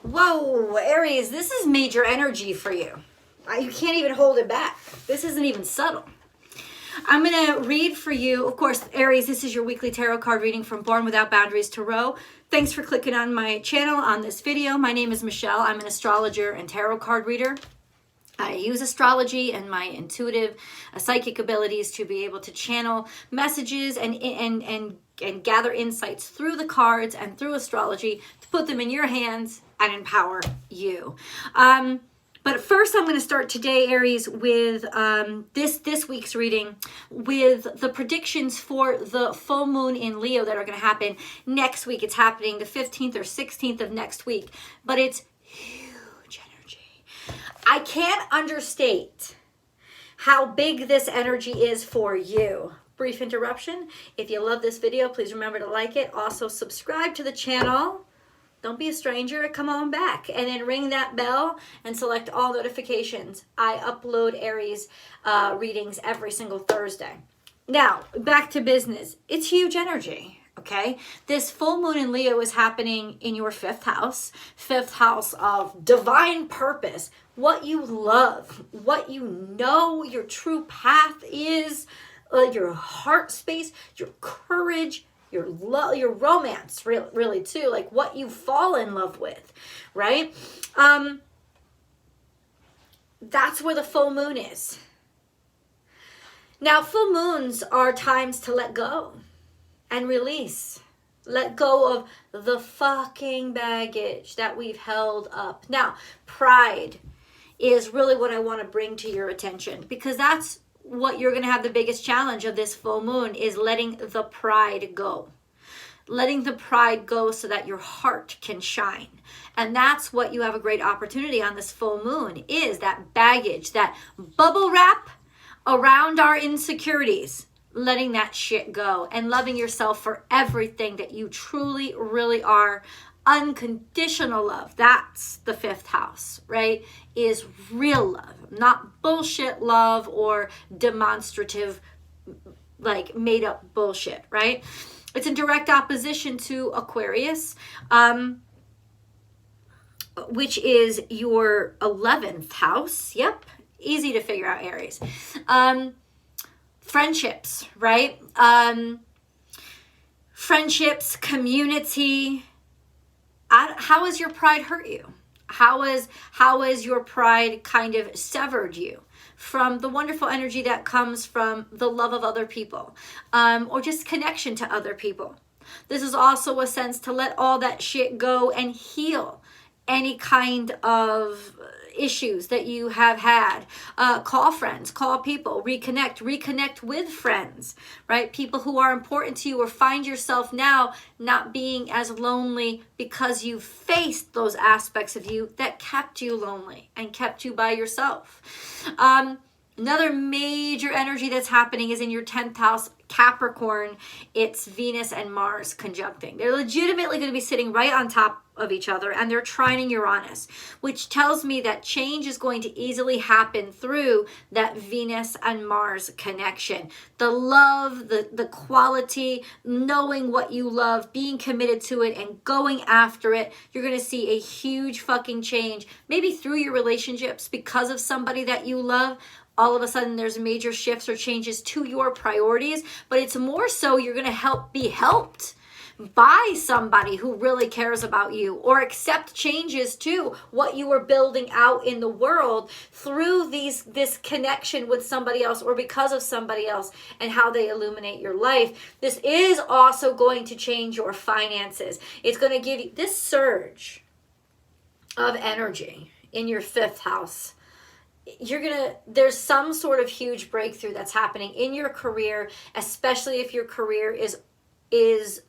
Whoa, Aries, this is major energy for you. You can't even hold it back. This isn't even subtle. I'm going to read for you, of course, Aries, this is your weekly tarot card reading from Born Without Boundaries Tarot. Thanks for clicking on my channel on this video. My name is Michelle. I'm an astrologer and tarot card reader. I use astrology and my intuitive psychic abilities to be able to channel messages and gather insights through the cards and through astrology to put them in your hands and empower you. But first, I'm going to start today, Aries, with this week's reading with the predictions for the full moon in Leo that are going to happen next week. It's happening the 15th or 16th of next week, but it's huge energy. I can't understate how big this energy is for you. Brief interruption. If you love this video, please remember to like it. Also, subscribe to the channel. Don't be a stranger, come on back. And then ring that bell and select all notifications. I upload Aries readings every single Thursday. Now, back to business. It's huge energy, okay? This full moon in Leo is happening in your fifth house of divine purpose, what you love, what you know your true path is, your heart space, your courage, your love, your romance, really too, like what you fall in love with, right? That's where the full moon is. Now, full moons are times to let go and release. Let go of the fucking baggage that we've held up. Now, pride is really what I want to bring to your attention, because that's what you're going to have the biggest challenge of this full moon, is letting the pride go. Letting the pride go so that your heart can shine. And that's what you have a great opportunity on this full moon, is that baggage, that bubble wrap around our insecurities. Letting that shit go and loving yourself for everything that you truly, really are. Unconditional love, that's the fifth house, right? Is real love, not bullshit love or demonstrative, like made up bullshit, right? It's in direct opposition to Aquarius, which is your 11th house. Yep, easy to figure out, Aries. Friendships, right? Friendships, community. How has your pride hurt you? How has your pride kind of severed you from the wonderful energy that comes from the love of other people, or just connection to other people? This is also a sense to let all that shit go and heal any kind of issues that you have had. Call friends, call people, reconnect with friends, right? People who are important to you, or find yourself now not being as lonely because you faced those aspects of you that kept you lonely and kept you by yourself. Another major energy that's happening is in your 10th house, Capricorn. It's Venus and Mars conjuncting. They're legitimately going to be sitting right on top of each other, and they're trining Uranus, which tells me that change is going to easily happen through that Venus and Mars connection. The love, the quality, knowing what you love, being committed to it and going after it. You're going to see a huge fucking change, maybe through your relationships because of somebody that you love. All of a sudden there's major shifts or changes to your priorities, but it's more so you're going to be helped by somebody who really cares about you, or accept changes to what you are building out in the world through this connection with somebody else, or because of somebody else and how they illuminate your life. This is also going to change your finances. It's going to give you this surge of energy in your fifth house. There's some sort of huge breakthrough that's happening in your career, especially if your career is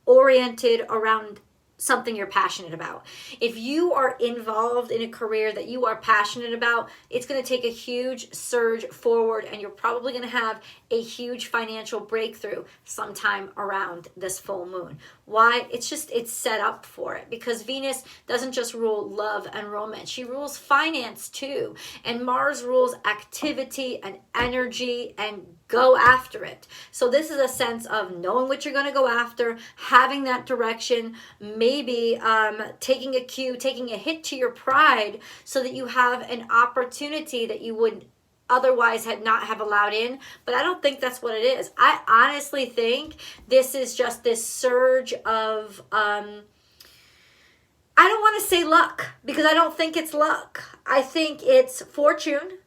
oriented around something you're passionate about. If you are involved in a career that you are passionate about, it's going to take a huge surge forward, and you're probably going to have a huge financial breakthrough sometime around this full moon. Why? It's set up for it, because Venus doesn't just rule love and romance. She rules finance too. And Mars rules activity and energy and go after it. So this is a sense of knowing what you're going to go after, having that direction, maybe taking a cue, taking a hit to your pride so that you have an opportunity that you would otherwise had not have allowed in. But I don't think that's what it is. I honestly think this is just this surge of I don't want to say luck, because I don't think it's luck. I think it's fortune.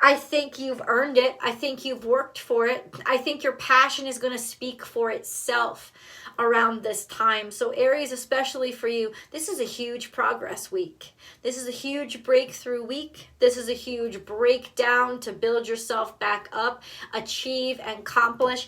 I think you've earned it. I think you've worked for it. I think your passion is going to speak for itself around this time. So Aries, especially for you, this is a huge progress week. This is a huge breakthrough week. This is a huge breakdown to build yourself back up, achieve and accomplish,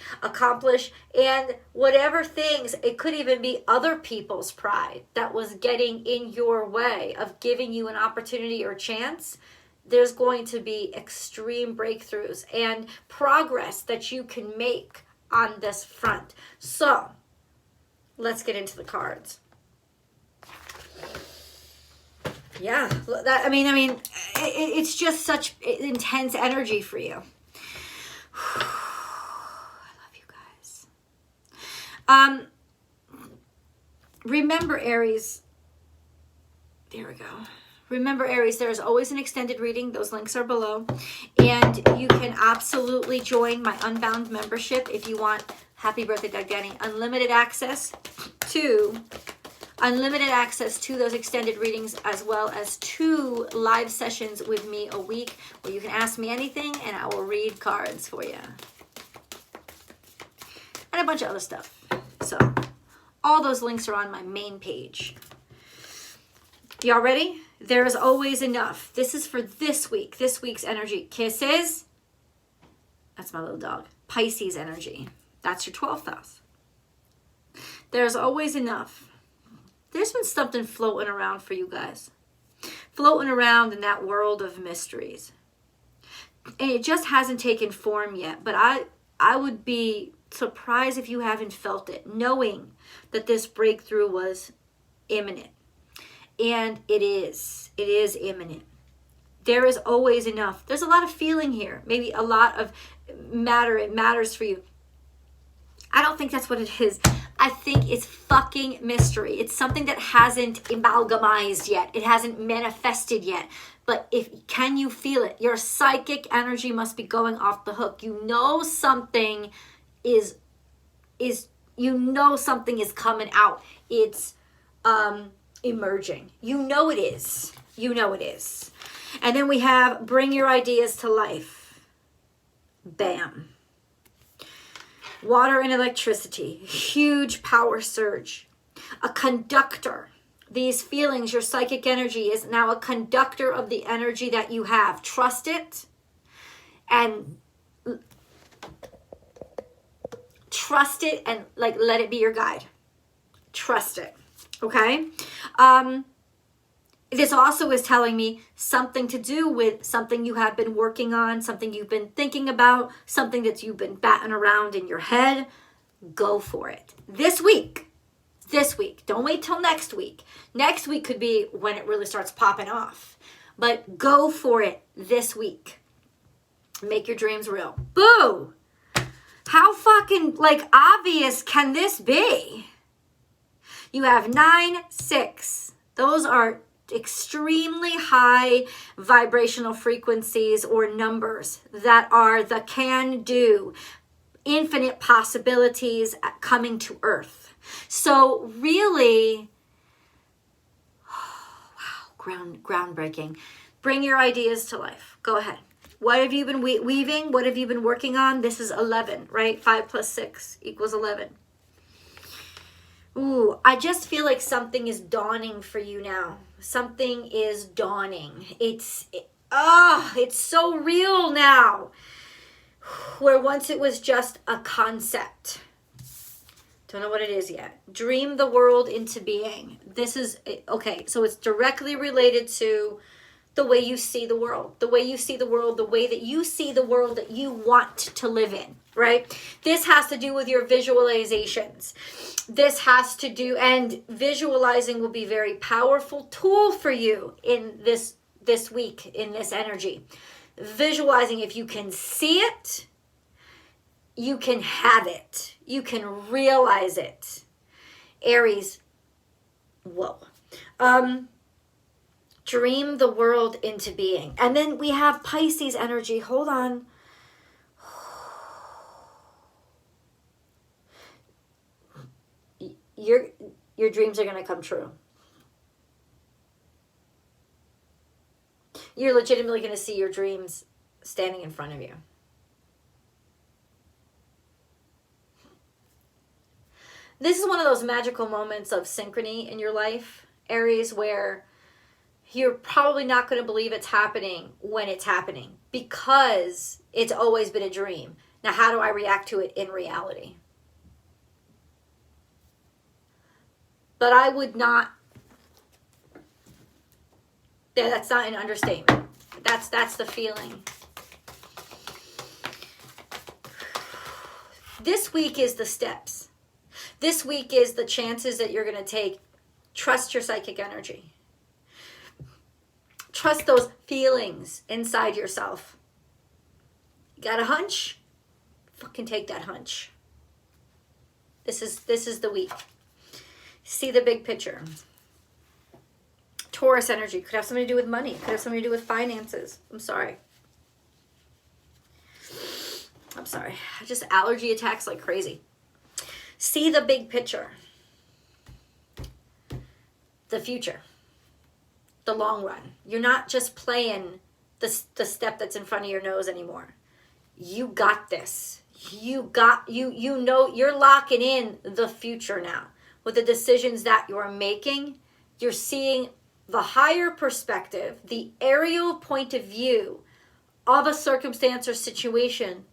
and whatever things, it could even be other people's pride that was getting in your way of giving you an opportunity or chance. There's going to be extreme breakthroughs and progress that you can make on this front. So let's get into the cards. Yeah, it's just such intense energy for you. I love you guys. Remember, Aries. There we go. Remember, Aries, there's always an extended reading. Those links are below. And you can absolutely join my Unbound membership if you want. Happy birthday, Doug Danny. Unlimited access to those extended readings, as well as 2 live sessions with me a week where you can ask me anything and I will read cards for you. And a bunch of other stuff. So all those links are on my main page. Y'all ready? There is always enough. This is for this week. This week's energy. Kisses. That's my little dog. Pisces energy. That's your 12th house. There's always enough. There's been something floating around for you guys. Floating around in that world of mysteries. And it just hasn't taken form yet. But I would be surprised if you haven't felt it, knowing that this breakthrough was imminent. And it is imminent. There is always enough. There's a lot of feeling here. Maybe a lot of matter. It matters for you. I don't think that's what it is. I think it's fucking mystery. It's something that hasn't amalgamized yet. It hasn't manifested yet. But can you feel it? Your psychic energy must be going off the hook. You know something is something is coming out. It's emerging. You know it is. You know it is. And then we have bring your ideas to life. Bam. Water and electricity. Huge power surge. A conductor. These feelings, your psychic energy is now a conductor of the energy that you have. Trust it. And let it be your guide. Trust it. Okay? This also is telling me something to do with something you have been working on, something you've been thinking about, something that you've been batting around in your head. Go for it. This week. Don't wait till next week. Next week could be when it really starts popping off. But go for it this week. Make your dreams real. Boo! How fucking, obvious can this be? You have 9, 6. Those are extremely high vibrational frequencies or numbers that are the can-do, infinite possibilities coming to Earth. So really, wow, groundbreaking. Bring your ideas to life. Go ahead. What have you been weaving? What have you been working on? This is 11, right? 5 plus 6 equals 11. Ooh, I just feel like something is dawning for you now. Something is dawning. It's so real now. Where once it was just a concept. Don't know what it is yet. Dream the world into being. This is, okay, so it's directly related to the way you see the world, the way you see the world, the way that you see the world that you want to live in, right? This has to do with your visualizations. This has to do, and visualizing will be a very powerful tool for you in this week, in this energy. Visualizing, if you can see it, you can have it. You can realize it. Aries, whoa. Dream the world into being. And then we have Pisces energy. Hold on. Your dreams are going to come true. You're legitimately going to see your dreams standing in front of you. This is one of those magical moments of synchrony in your life, Aries, where you're probably not going to believe it's happening when it's happening because it's always been a dream. Now, how do I react to it in reality? But I would not, yeah, that's not an understatement. That's the feeling. This week is the steps. This week is the chances that you're going to take. Trust your psychic energy. Trust those feelings inside yourself. You got a hunch? Fucking take that hunch. This is the week. See the big picture. Taurus energy could have something to do with money. Could have something to do with finances. I'm sorry. Just allergy attacks like crazy. See the big picture. The future. The long run. You're not just playing the step that's in front of your nose anymore. You got this. You know you're locking in the future now. With the decisions that you're making, you're seeing the higher perspective, the aerial point of view of a circumstance or situation.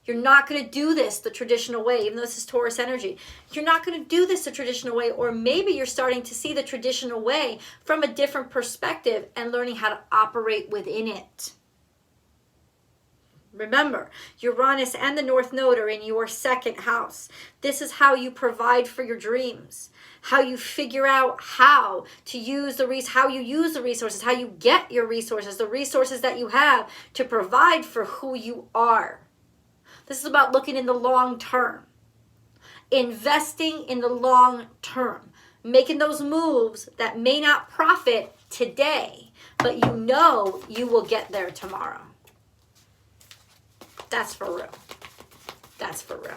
You're not going to do this the traditional way, even though this is Taurus energy. You're not going to do this the traditional way, or maybe you're starting to see the traditional way from a different perspective and learning how to operate within it. Remember, Uranus and the North Node are in your second house. This is how you provide for your dreams, how you figure out how to use how you use the resources, how you get your resources, the resources that you have to provide for who you are. This is about looking in the long term, investing in the long term, making those moves that may not profit today, but you know you will get there tomorrow. That's for real. That's for real.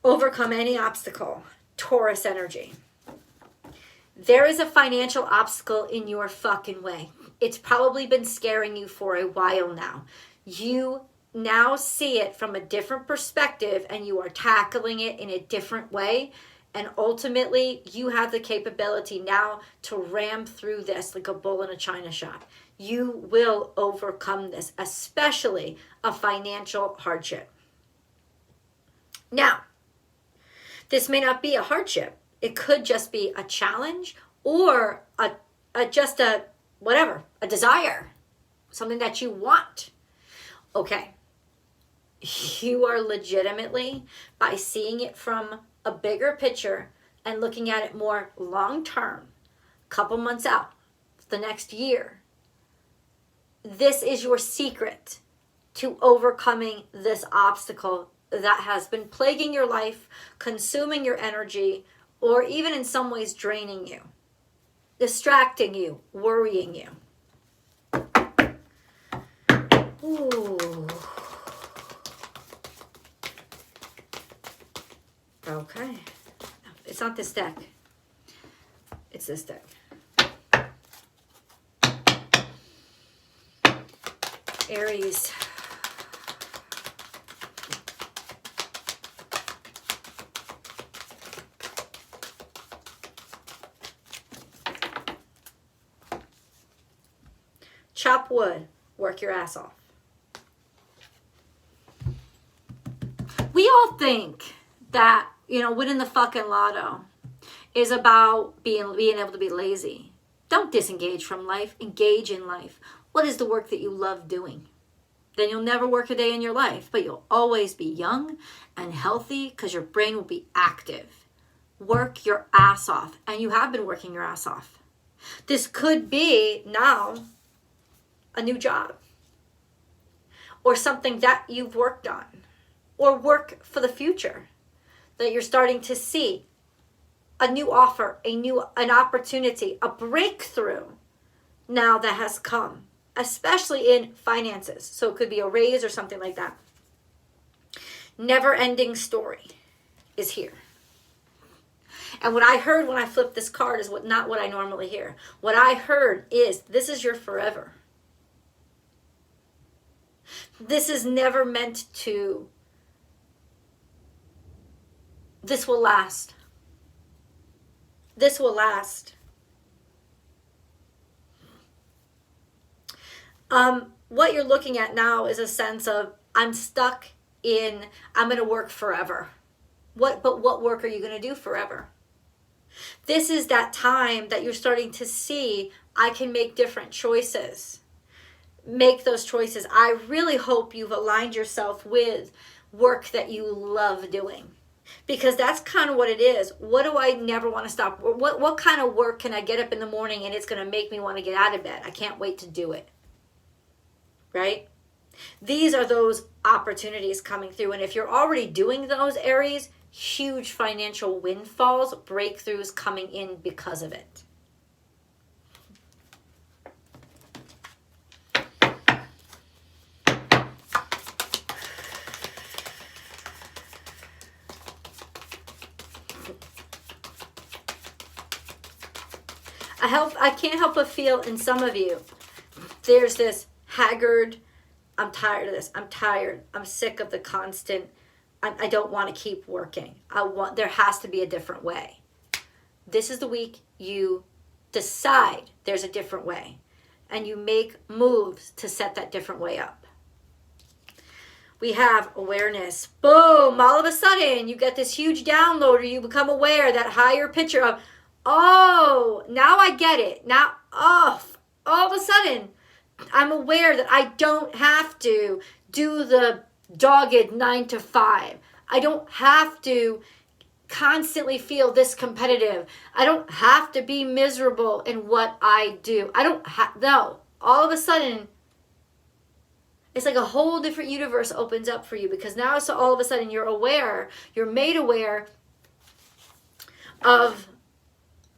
Overcome any obstacle. Taurus energy. There is a financial obstacle in your fucking way. It's probably been scaring you for a while now. You now see it from a different perspective and you are tackling it in a different way. And ultimately, you have the capability now to ram through this like a bull in a china shop. You will overcome this, especially a financial hardship. Now, this may not be a hardship. It could just be a challenge or a desire, something that you want. Okay. You are legitimately, by seeing it from a bigger picture and looking at it more long term, couple months out, the next year, this is your secret to overcoming this obstacle that has been plaguing your life, consuming your energy, or even in some ways draining you, distracting you, worrying you. Ooh. Okay. It's not this deck. It's this deck. Aries. Chop wood. Work your ass off. We all think that, winning the fucking lotto is about being able to be lazy. Don't disengage from life. Engage in life. What is the work that you love doing? Then you'll never work a day in your life, but you'll always be young and healthy because your brain will be active. Work your ass off, and you have been working your ass off. This could be now a new job or something that you've worked on or work for the future that you're starting to see. A new offer, an opportunity, a breakthrough now that has come, especially in finances. So it could be a raise or something like that. Never-ending story is here. And what I heard when I flipped this card is not what I normally hear. What I heard is, this is your forever. This is never meant to, this will last. This will last. What you're looking at now is a sense of, I'm stuck in, I'm going to work forever. But what work are you going to do forever? This is that time that you're starting to see, I can make different choices. Make those choices. I really hope you've aligned yourself with work that you love doing. Because that's kind of what it is. What do I never want to stop? What kind of work can I get up in the morning and it's going to make me want to get out of bed? I can't wait to do it. Right? These are those opportunities coming through. And if you're already doing those, Aries, huge financial windfalls, breakthroughs coming in because of it. I can't help but feel in some of you, there's this haggard, I'm tired of this. I'm tired. I'm sick of the constant, I don't want to keep working. There has to be a different way. This is the week you decide there's a different way. And you make moves to set that different way up. We have awareness. Boom! All of a sudden, you get this huge download, or you become aware, that higher picture of, oh, now I get it. Now, all of a sudden, I'm aware that I don't have to do the dogged 9 to 5. I don't have to constantly feel this competitive. I don't have to be miserable in what I do. No. All of a sudden, it's like a whole different universe opens up for you, because now so all of a sudden you're aware, you're made aware of,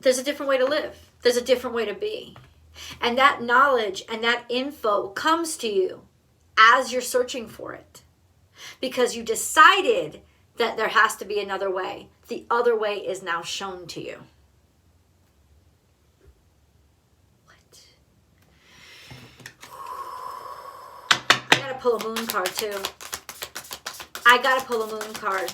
there's a different way to live. There's a different way to be. And that knowledge and that info comes to you as you're searching for it. Because you decided that there has to be another way. The other way is now shown to you. What? I gotta pull a moon card too. I gotta pull a moon card.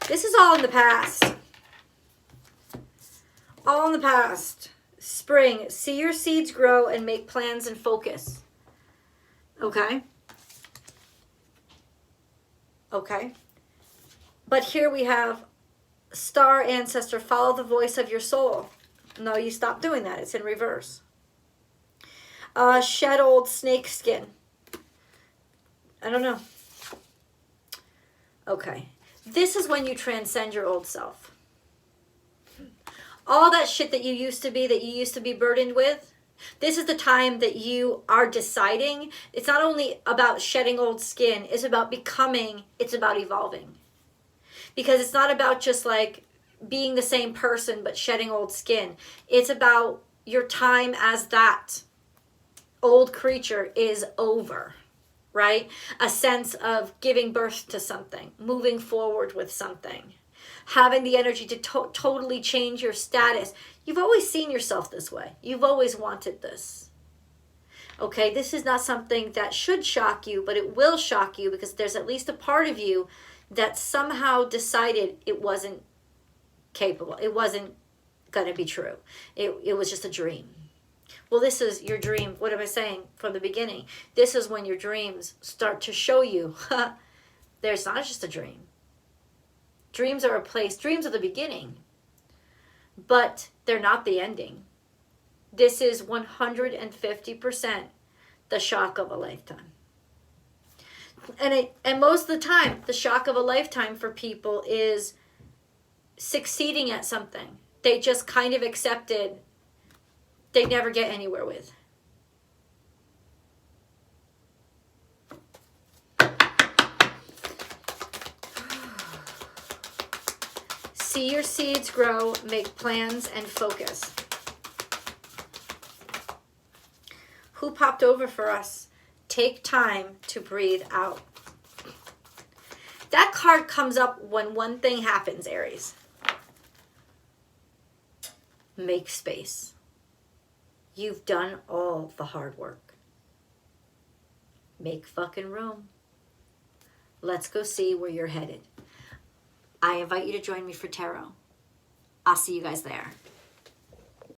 This is all in the past. All in the past. Spring. See your seeds grow and make plans and focus. Okay? Okay. But here we have star ancestor. Follow the voice of your soul. No, you stop doing that. It's in reverse. Shed old snake skin. I don't know. Okay. This is when you transcend your old self. All that shit that you used to be burdened with, this is the time that you are deciding. It's not only about shedding old skin, it's about becoming, it's about evolving. Because it's not about just like being the same person but shedding old skin. It's about your time as that old creature is over. Right? A sense of giving birth to something, moving forward with something, having the energy to totally change your status. You've always seen yourself this way. You've always wanted this. Okay, this is not something that should shock you, but it will shock you, because there's at least a part of you that somehow decided it wasn't capable. It wasn't going to be true. It was just a dream. Well, this is your dream. What am I saying from the beginning? This is when your dreams start to show you, There's not just a dream. Dreams are a place, dreams are the beginning, but they're not the ending. This is 150% the shock of a lifetime. And most of the time, the shock of a lifetime for people is succeeding at something they just kind of accepted they never get anywhere with. See your seeds grow, make plans, and focus. Who popped over for us? Take time to breathe out. That card comes up when one thing happens, Aries. Make space. You've done all the hard work. Make fucking room. Let's go see where you're headed. I invite you to join me for tarot. I'll see you guys there.